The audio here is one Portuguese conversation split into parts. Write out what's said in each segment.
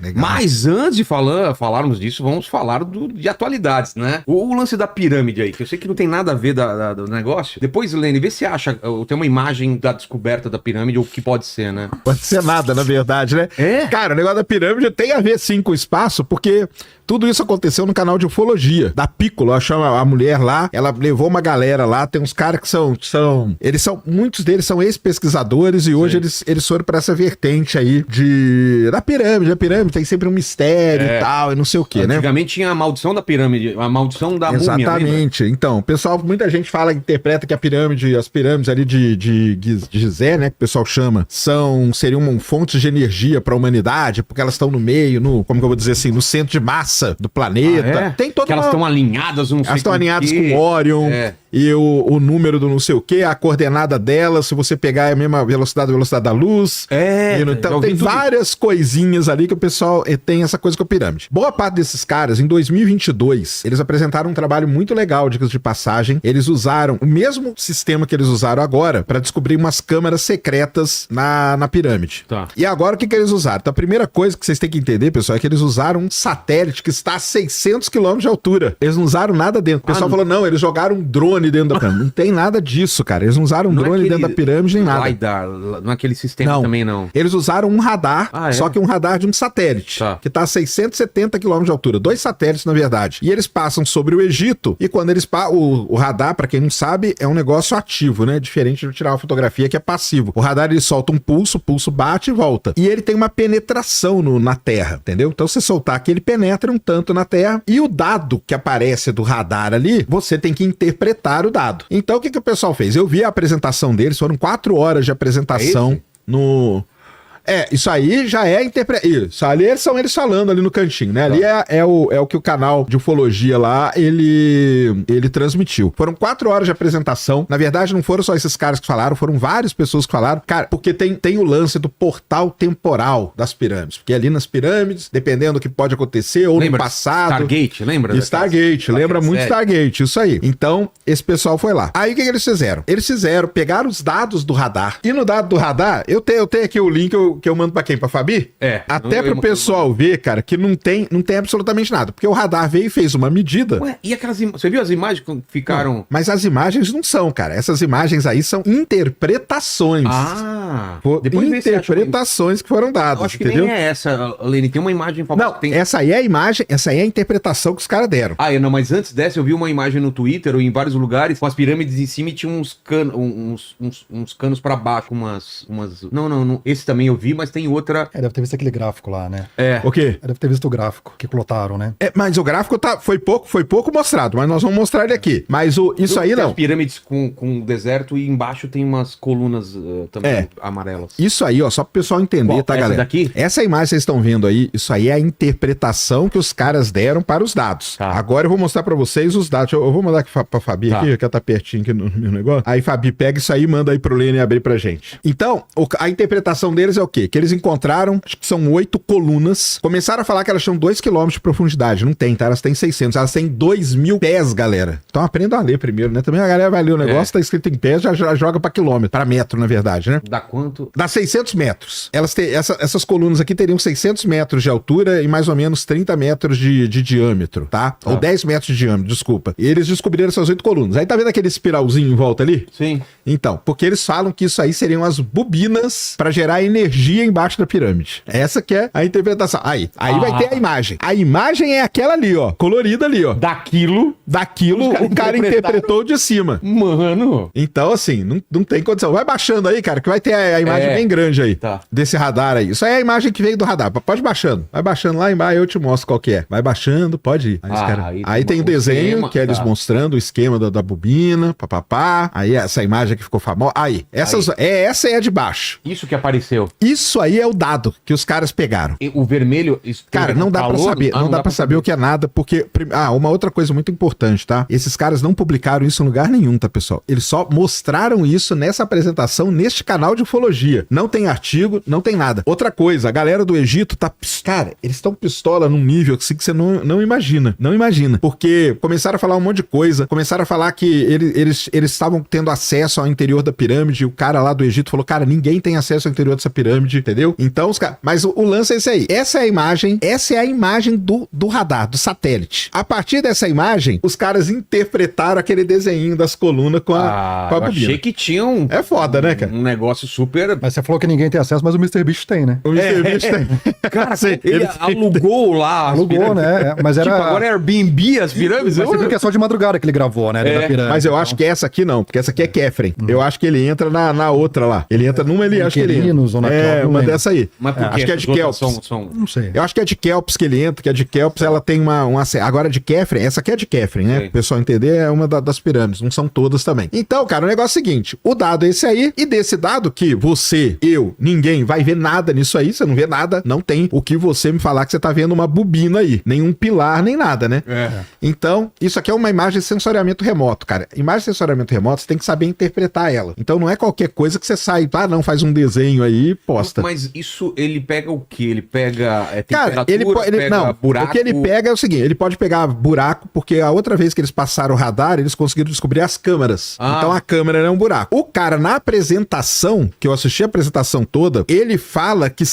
Legal. Mas antes de falarmos disso, vamos falar de atualidades, né? O lance da pirâmide aí, que eu sei que não tem nada a ver do negócio. Depois, Lene, vê se acha, tem uma imagem da descoberta da pirâmide, ou o que pode ser, né? Pode ser nada, na verdade, né? É? Cara, o negócio da pirâmide tem a ver, sim, com o espaço, porque tudo isso aconteceu no canal de ufologia, da Piccolo. Ela chama a mulher lá, ela levou uma galera lá, tem uns caras que muitos deles são ex-pesquisadores e hoje eles foram pra essa vertente aí da pirâmide. A pirâmide tem sempre um mistério e tal, e não sei o quê, né? Antigamente tinha a maldição da pirâmide, a maldição da múmia. Exatamente. Então, pessoal, muita gente interpreta que as pirâmides ali de Gizé, né, que o pessoal chama, seriam fontes de energia para a humanidade, porque elas estão no meio, como que eu vou dizer assim, no centro de massa do planeta. Tem toda que elas estão alinhadas, não sei. Elas estão alinhadas com Orion. E o número do não sei o que, a coordenada dela, se você pegar é a mesma velocidade da luz. Então tem várias coisinhas ali que o pessoal tem essa coisa com a pirâmide. Boa parte desses caras, em 2022, eles apresentaram um trabalho muito legal, dicas de passagem. Eles usaram o mesmo sistema que eles usaram agora para descobrir umas câmaras secretas na pirâmide. Tá. E agora o que eles usaram? Então a primeira coisa que vocês têm que entender, pessoal, é que eles usaram um satélite que está a 600 km de altura. Eles não usaram nada dentro. O pessoal falou, não, eles jogaram um drone dentro da pirâmide. Não tem nada disso, cara. Eles não usaram um drone dentro da pirâmide nem nada. LiDAR, não é aquele sistema também, não. Eles usaram um radar, só que um radar de um satélite, que está a 670 km de altura. 2 satélites, na verdade. E eles passam sobre o Egito, e quando eles passam, o radar, pra quem não sabe, é um negócio ativo, né? Diferente de tirar uma fotografia que é passivo. O radar, ele solta um pulso, o pulso bate e volta. E ele tem uma penetração na Terra, entendeu? Então, se soltar aqui, ele penetra um tanto na Terra, e o dado que aparece do radar ali, você tem que interpretar o dado. Então, o que o pessoal fez? Eu vi a apresentação deles, foram 4 horas de apresentação isso aí já é Isso ali são eles falando ali no cantinho, né? Ali é o que o canal de ufologia lá, ele transmitiu. Foram 4 horas de apresentação. Na verdade, não foram só esses caras que falaram, foram várias pessoas que falaram. Cara, porque tem o lance do portal temporal das pirâmides. Porque ali nas pirâmides, dependendo do que pode acontecer, ou no passado... Stargate, lembra? Stargate, lembra muito Stargate, isso aí. Então, esse pessoal foi lá. Aí, o que eles fizeram? Pegaram os dados do radar. E no dado do radar, eu tenho aqui o link que eu mando pra quem? Pra Fabi? Até pro pessoal ver, cara, que não tem absolutamente nada. Porque o radar veio e fez uma medida. Ué, e aquelas você viu as imagens que ficaram... Não, mas as imagens não são, cara. Essas imagens aí são interpretações. Interpretações que foram dadas, eu acho entendeu? Que nem é essa, Lene. Tem uma imagem... Não, essa aí é a imagem, essa aí é a interpretação que os caras deram. Não, mas antes dessa eu vi uma imagem no Twitter ou em vários lugares com as pirâmides em cima e tinha uns canos pra baixo, umas... Não, esse também eu vi, mas tem outra... Deve ter visto aquele gráfico lá, né? O quê? Deve ter visto o gráfico que plotaram, né? Mas o gráfico foi pouco mostrado, mas nós vamos mostrar ele aqui. Mas isso aí não. As pirâmides com deserto e embaixo tem umas colunas também amarelas. Isso aí, ó, só pro pessoal entender, tá, galera? Daqui? Essa imagem que vocês estão vendo aí, isso aí é a interpretação que os caras deram para os dados. Tá. Agora eu vou mostrar pra vocês os dados. Eu vou mandar aqui pra Fabi aqui, que ela tá pertinho aqui no meu negócio. Aí, Fabi, pega isso aí e manda aí pro Lene abrir pra gente. Então, a interpretação deles é o quê? Que eles encontraram, acho que são 8 colunas. Começaram a falar que elas tinham 2 km de profundidade. Não tem, tá? Elas têm 600. Elas têm 2.000 pés, galera. Então aprenda a ler primeiro, né? Também a galera vai ler o negócio, tá escrito em pés, já joga pra quilômetro, pra metro, na verdade, né? Dá quanto? Dá 600 metros. Elas têm, essas colunas aqui teriam 600 metros de altura e mais ou menos 30 metros de diâmetro, tá? Ou 10 metros de diâmetro, desculpa. E eles descobriram essas 8 colunas. Aí tá vendo aquele espiralzinho em volta ali? Sim. Então, porque eles falam que isso aí seriam as bobinas pra gerar energia embaixo da pirâmide. Essa que é a interpretação. Aí vai ter a imagem. A imagem é aquela ali, ó, colorida ali, ó. Daquilo o cara interpretou de cima. Mano. Então, assim, não tem condição. Vai baixando aí, cara, que vai ter a imagem bem grande aí. Tá. Desse radar aí. Isso aí é a imagem que veio do radar. Pode baixando. Vai baixando lá embaixo, eu te mostro qual que é. Vai baixando, pode ir. Aí tem o desenho, esquema, que é eles mostrando o esquema da bobina, papapá. Aí essa imagem que ficou famosa. Essa é a de baixo. Isso que apareceu. Isso aí é o dado que os caras pegaram. E o vermelho... Cara, não dá pra saber. Não dá pra saber o que é nada, porque... uma outra coisa muito importante, tá? Esses caras não publicaram isso em lugar nenhum, tá, pessoal? Eles só mostraram isso nessa apresentação, neste canal de ufologia. Não tem artigo, não tem nada. Outra coisa, a galera do Egito tá... Cara, eles estão pistola num nível assim que você não imagina. Não imagina. Porque começaram a falar um monte de coisa, começaram a falar que eles estavam tendo acesso ao interior da pirâmide, e o cara lá do Egito falou, cara, ninguém tem acesso ao interior dessa pirâmide. pirâmide, entendeu? Então, mas o lance é esse aí. Essa é a imagem do radar, do satélite. A partir dessa imagem, os caras interpretaram aquele desenho das colunas com a bobina. Achei que tinham... É foda, né, cara? Um negócio super... Mas você falou que ninguém tem acesso, mas o MrBeast tem, né? O MrBeast tem. Cara, ele alugou lá. Alugou, né? Mas era... Tipo, agora é Airbnb as pirâmides. Mas você viu que é só de madrugada que ele gravou, né? Da pirâmide, mas eu acho que essa aqui não, porque essa aqui é Kefren. Eu acho que ele entra na outra lá. Ele entra numa, acho que ele entra. Ou na uma dessa aí. Mas por acho que é de Kelps. Não sei. Eu acho que é de Kelps que ele entra, que é de Kelps, ela tem uma... Agora de Kefren, essa aqui é de Kefren, né? O pessoal entender, é uma das pirâmides, não são todas também. Então, cara, o negócio é o seguinte, o dado é esse aí, e desse dado que você, eu, ninguém vai ver nada nisso aí, você não vê nada, não tem o que você me falar que você tá vendo uma bobina aí, nenhum pilar, nem nada, né? Então, isso aqui é uma imagem de sensoriamento remoto, cara. Imagem de sensoriamento remoto, você tem que saber interpretar ela. Então não é qualquer coisa que você sai, não, faz um desenho aí e posta. Mas isso, ele pega o quê? Ele pega cara, pega não, buraco? o que ele pega é o seguinte, ele pode pegar buraco, porque a outra vez que eles passaram o radar, eles conseguiram descobrir as câmeras. Então a câmera é um buraco. O cara, na apresentação, que eu assisti a apresentação toda, ele fala que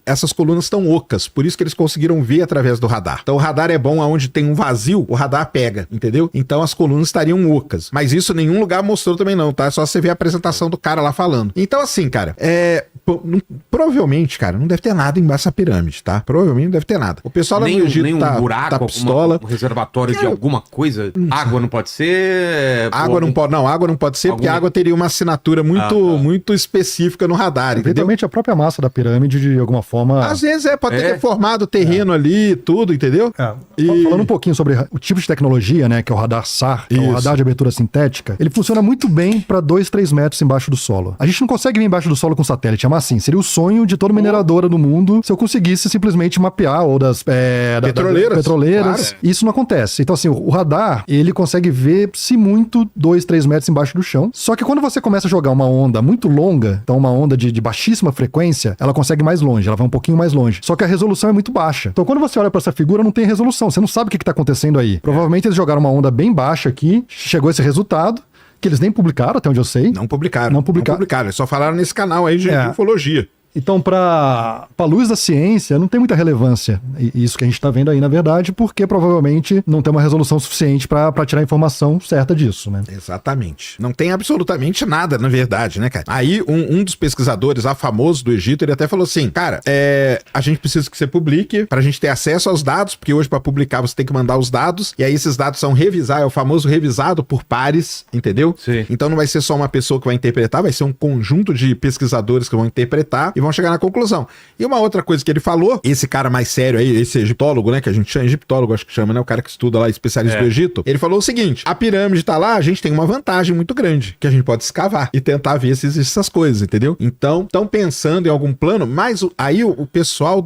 essas colunas estão ocas, por isso que eles conseguiram ver através do radar. Então o radar é bom aonde tem um vazio, o radar pega, entendeu? Então as colunas estariam ocas. Mas isso nenhum lugar mostrou também não, tá? É só você ver a apresentação do cara lá falando. Então assim, cara, provavelmente, cara, não deve ter nada embaixo da pirâmide, tá? Provavelmente não deve ter nada. O pessoal lá no Egito tá buraco, tá pistola. Um reservatório de alguma coisa? Água não pode ser? Água não pode ser, porque a água teria uma assinatura muito específica no radar, entendeu? Eventualmente a própria massa da pirâmide, de alguma forma... Às vezes pode ter formado o terreno ali, tudo, entendeu? Falando um pouquinho sobre o tipo de tecnologia, né, que é o radar SAR, que é o radar de abertura sintética, ele funciona muito bem para 2-3 metros embaixo do solo. A gente não consegue vir embaixo do solo com satélite, mas assim, seria o sonho de toda mineradora do mundo se eu conseguisse simplesmente mapear, ou das petroleiras. Claro. Isso não acontece. Então assim, o radar, ele consegue ver, se muito, 2-3 metros embaixo do chão. Só que quando você começa a jogar uma onda muito longa, então uma onda de baixíssima frequência, ela consegue mais longe, ela vai um pouquinho mais longe. Só que a resolução é muito baixa. Então quando você olha para essa figura, não tem resolução, você não sabe o que tá acontecendo aí. Provavelmente eles jogaram uma onda bem baixa aqui, chegou esse resultado, que eles nem publicaram, até onde eu sei. Não publicaram. Eles só falaram nesse canal aí de ufologia. Então, para a luz da ciência, não tem muita relevância isso que a gente está vendo aí, na verdade, porque provavelmente não tem uma resolução suficiente para tirar a informação certa disso, né? Exatamente. Não tem absolutamente nada, na verdade, né, cara? Aí, um dos pesquisadores lá, famoso do Egito, ele até falou assim, cara, a gente precisa que você publique pra gente ter acesso aos dados, porque hoje para publicar você tem que mandar os dados, e aí esses dados são é o famoso revisado por pares, entendeu? Sim. Então não vai ser só uma pessoa que vai interpretar, vai ser um conjunto de pesquisadores que vão interpretar e vão chegar na conclusão. E uma outra coisa que ele falou, esse cara mais sério aí, esse egiptólogo, né, que a gente chama, egiptólogo acho que chama, né, o cara que estuda lá, especialista do Egito, ele falou o seguinte, a pirâmide tá lá, a gente tem uma vantagem muito grande, que a gente pode escavar e tentar ver se existem essas coisas, entendeu? Então, estão pensando em algum plano, mas aí o pessoal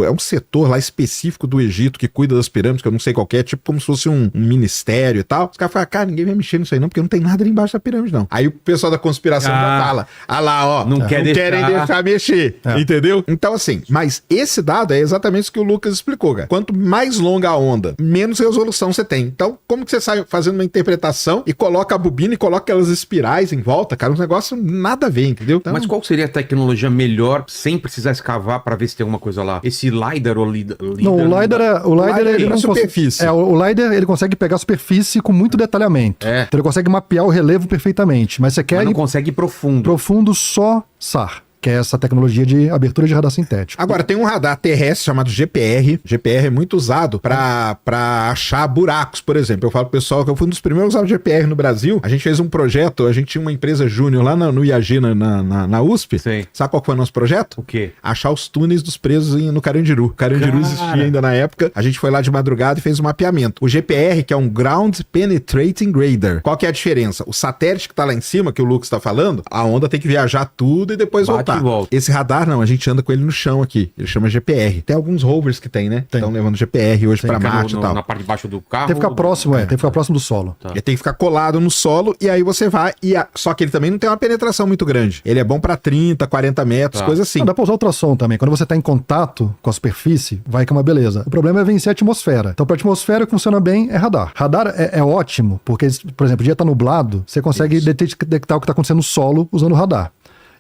é um setor lá específico do Egito que cuida das pirâmides, que eu não sei qual que é, tipo como se fosse um ministério e tal. Os caras falam, cara, ninguém vai mexer nisso aí não, porque não tem nada ali embaixo da pirâmide não. Aí o pessoal da conspiração já fala, lá, ó, não querem deixar mexer. Entendeu? Então, assim, mas esse dado é exatamente isso que o Lucas explicou, cara. Quanto mais longa a onda, menos resolução você tem. Então, como que você sai fazendo uma interpretação e coloca a bobina e coloca aquelas espirais em volta, cara? Um negócio nada a ver, entendeu? Então... Mas qual seria a tecnologia melhor sem precisar escavar pra ver se tem alguma coisa lá? Esse LiDAR ou LiDAR? Não, o LiDAR ele não superfície. O LiDAR ele consegue pegar a superfície com muito detalhamento. Então ele consegue mapear o relevo perfeitamente. Mas você quer... Mas não consegue ir profundo. Profundo só SAR. Que é essa tecnologia de abertura de radar sintético. Agora, tem um radar terrestre chamado GPR. GPR é muito usado para achar buracos, por exemplo. Eu falo pro pessoal que eu fui um dos primeiros a usar o GPR no Brasil. A gente fez um projeto, a gente tinha uma empresa júnior lá no IAG, na USP. Sim. Sabe qual foi o nosso projeto? O quê? Achar os túneis dos presos no Carandiru. O Carandiru existia ainda na época. A gente foi lá de madrugada e fez um mapeamento. O GPR, que é um Ground Penetrating Radar. Qual que é a diferença? O satélite que tá lá em cima, que o Lucas tá falando, a onda tem que viajar tudo e depois voltar. Esse radar não, a gente anda com ele no chão aqui. Ele chama GPR. Tem alguns rovers que tem, né? Estão levando GPR hoje pra Marte e tal. Na parte de baixo do carro? Tem que ficar próximo, tem que ficar próximo do solo. Ele tem que ficar colado no solo e aí você vai só que ele também não tem uma penetração muito grande. Ele é bom pra 30, 40 metros, coisa assim. Dá pra usar ultrassom também. Quando você tá em contato com a superfície, vai que é uma beleza. O problema é vencer a atmosfera. Então pra atmosfera o que funciona bem é radar. Radar é ótimo, porque, por exemplo, o dia tá nublado, você consegue detectar o que tá acontecendo no solo usando o radar.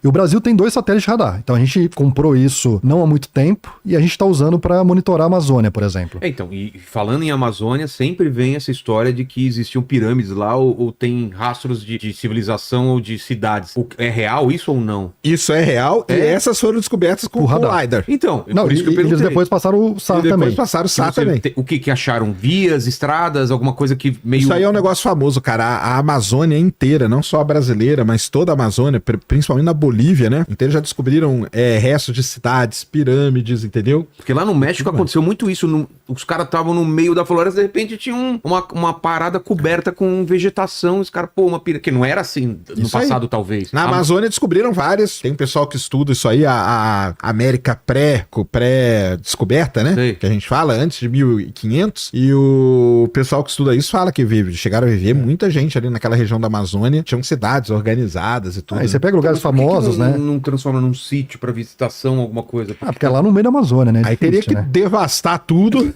E o Brasil tem 2 satélites de radar. Então a gente comprou isso não há muito tempo e a gente está usando para monitorar a Amazônia, por exemplo. Então, e falando em Amazônia, sempre vem essa história de que existiam pirâmides lá ou tem rastros de civilização ou de cidades. É real isso ou não? Isso é real e essas foram descobertas com o LiDAR. Então, não, por isso que eu eles depois passaram o SAR também. Depois passaram o SAR também. O que acharam? Vias, estradas, alguma coisa que meio... Isso aí é um negócio famoso, cara. A Amazônia inteira, não só a brasileira, mas toda a Amazônia, principalmente na Bolívia, né? Inteira já descobriram restos de cidades, pirâmides, entendeu? Porque lá no México aconteceu muito isso. Os caras estavam no meio da floresta, de repente tinha uma parada coberta com vegetação. Os caras, uma pirâmide. Que não era assim no isso passado, aí. Talvez. Na Amazônia descobriram várias. Tem um pessoal que estuda isso aí, a América pré-descoberta, né? Sei. Que a gente fala, antes de 1500. E o pessoal que estuda isso fala que chegaram a viver muita gente ali naquela região da Amazônia. Tinham cidades organizadas e tudo. Aí você pega lugares famosos, né? Não transforma num sítio pra visitação, alguma coisa? Porque é lá no meio da Amazônia, né? Aí teria que devastar tudo.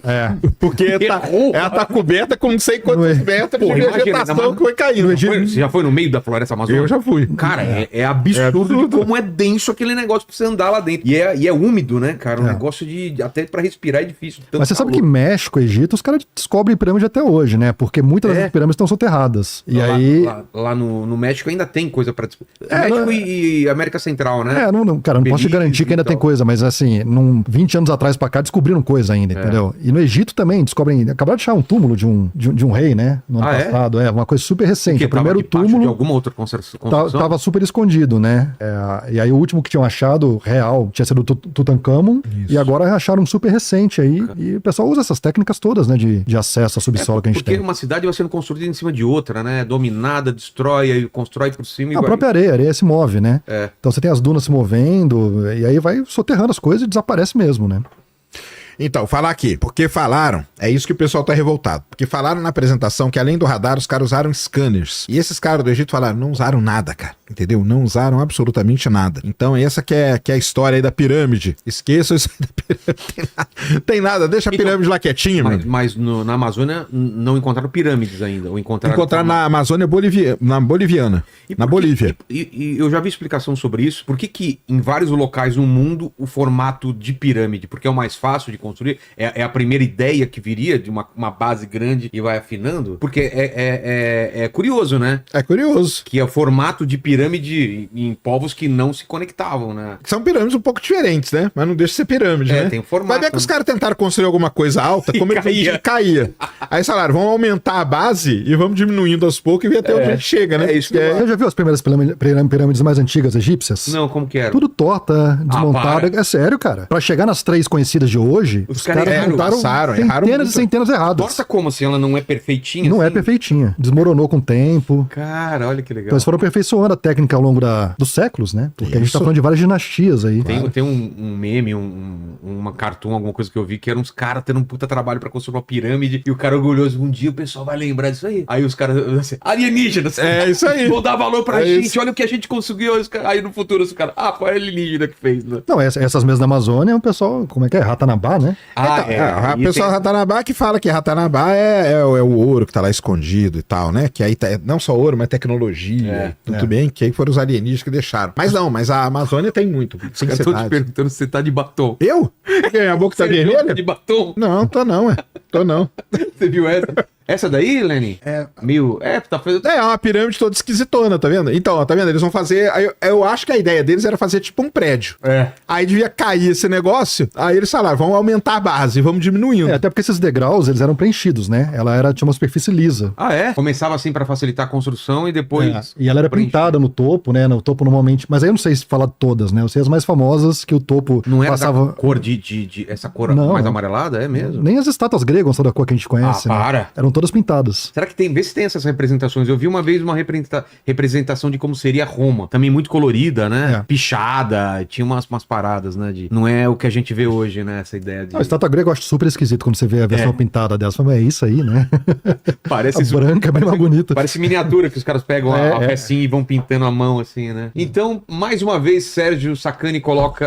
Porque ela tá coberta com não sei quantos metros de vegetação que foi caindo. Você já foi no meio da floresta amazônica? Eu já fui. Cara, é absurdo de como é denso aquele negócio pra você andar lá dentro. E é úmido, né, cara? Um negócio de... Até pra respirar é difícil. Mas você sabe que México, Egito, os caras descobrem pirâmide até hoje, né? Porque muitas das pirâmides estão soterradas. E aí... Lá no México ainda tem coisa pra... México e América Central, né? Cara, não posso te garantir que ainda tem coisa, mas assim, 20 anos atrás pra cá descobriram coisa ainda, entendeu? E no Egito também descobrem... Acabaram de achar um túmulo de um rei, né? No ano passado. Uma coisa super recente. O primeiro túmulo... de alguma outra construção? Tava super escondido, né? E aí o último que tinham achado, real, tinha sido o Tutankhamon. Isso. E agora acharam um super recente aí. E o pessoal usa essas técnicas todas, né? De acesso ao subsolo que a gente tem. Porque uma cidade vai sendo construída em cima de outra, né? Dominada, destrói, aí constrói por cima. A própria areia, a areia se move, né? Então você tem as dunas se movendo, e aí vai soterrando as coisas e desaparece mesmo, né? Então, falar aqui, porque falaram, é isso que o pessoal tá revoltado, porque falaram na apresentação que além do radar, os caras usaram scanners. E esses caras do Egito falaram, não usaram nada, cara, entendeu? Não usaram absolutamente nada. Então essa que é a história aí da pirâmide. Esqueçam isso aí da pirâmide. Tem nada, deixa a pirâmide lá quietinha, mano. Mas na Amazônia não encontraram pirâmides ainda, ou encontraram na Amazônia boliviana, na Bolívia. E eu já vi explicação sobre isso. Por que em vários locais no mundo o formato de pirâmide? Porque é o mais fácil de construir, é a primeira ideia que viria de uma base grande e vai afinando, porque é curioso, né? É curioso. Que é o formato de pirâmide em povos que não se conectavam, né? São pirâmides um pouco diferentes, né? Mas não deixa de ser pirâmide, né? Tem um formato. Vai ver que os caras tentaram construir alguma coisa alta, como ele caía. Aí falaram, vamos aumentar a base e vamos diminuindo aos poucos e ver até onde a gente chega, né? É isso que Você já viu as primeiras pirâmides mais antigas egípcias? Não, como que era? Tudo torta, desmontada. É sério, cara. Pra chegar nas 3 conhecidas de hoje, os caras montaram centenas e centenas erradas. Torta como assim? Ela não é perfeitinha? Não assim? é perfeitinha. Desmoronou com o tempo. Cara, olha que legal. Então eles foram aperfeiçoando a técnica ao longo dos séculos, né? Porque a gente tá falando de várias dinastias aí. Tem um meme, uma cartoon, alguma coisa que eu vi, que eram uns caras tendo um puta trabalho pra construir uma pirâmide e o cara orgulhoso, um dia o pessoal vai lembrar disso aí. Aí os caras, assim, alienígenas. É isso aí. Vou dar valor pra gente, olha o que a gente conseguiu. Aí no futuro os caras, foi a alienígena que fez, né? Não, essas mesas da Amazônia, o pessoal, como é que é? Ratanabá, né? O pessoal Ratanabá que fala que Ratanabá é o ouro que tá lá escondido e tal, né? Que aí não só ouro, mas tecnologia, tudo bem, que aí foram os alienígenas que deixaram. Mas a Amazônia tem muito. Eu tô te perguntando se você tá de batom. Eu? A boca tá vermelha? De batom? Não, tô não. Você viu essa? Essa daí, Lenny? Tá fazendo... É uma pirâmide toda esquisitona, tá vendo? Então, ó, tá vendo? Eles vão fazer... Eu acho que a ideia deles era fazer tipo um prédio. Aí devia cair esse negócio, aí eles falaram, vamos aumentar a base, vamos diminuindo. Até porque esses degraus, eles eram preenchidos, né? Tinha uma superfície lisa. Começava assim pra facilitar a construção e depois... E ela era pintada no topo, né? No topo normalmente... Mas aí eu não sei se falar de todas, né? Eu sei as mais famosas que o topo não passava... Não era cor essa cor mais amarelada, é mesmo? Nem as estátuas gregas são da cor que a gente conhece, né? Eram todas pintadas. Será que vê se tem essas representações? Eu vi uma vez uma representação de como seria Roma. Também muito colorida, né? Pichada, tinha umas paradas, né? Não é o que a gente vê hoje, né? Essa ideia de... A estátua grega eu acho super esquisito quando você vê a versão pintada dela. Você fala, é isso aí, né? Parece branca, é bem mais bonita. Parece miniatura, que os caras pegam a pecinha e vão pintando a mão, assim, né? Então, mais uma vez, Sérgio Sacani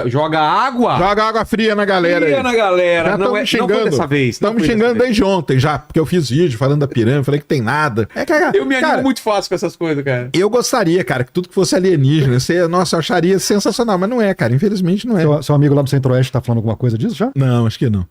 joga água. Joga água fria na galera. Já não foi dessa vez. Estamos xingando desde ontem já, porque eu fiz vídeo falando da pirâmide, falei que tem nada. Cara, eu me animo muito fácil com essas coisas, cara. Eu gostaria, cara, que tudo que fosse alienígena, nossa, eu acharia sensacional, mas não é, cara, infelizmente não é. Seu amigo lá do Centro-Oeste tá falando alguma coisa disso já? Não, acho que não.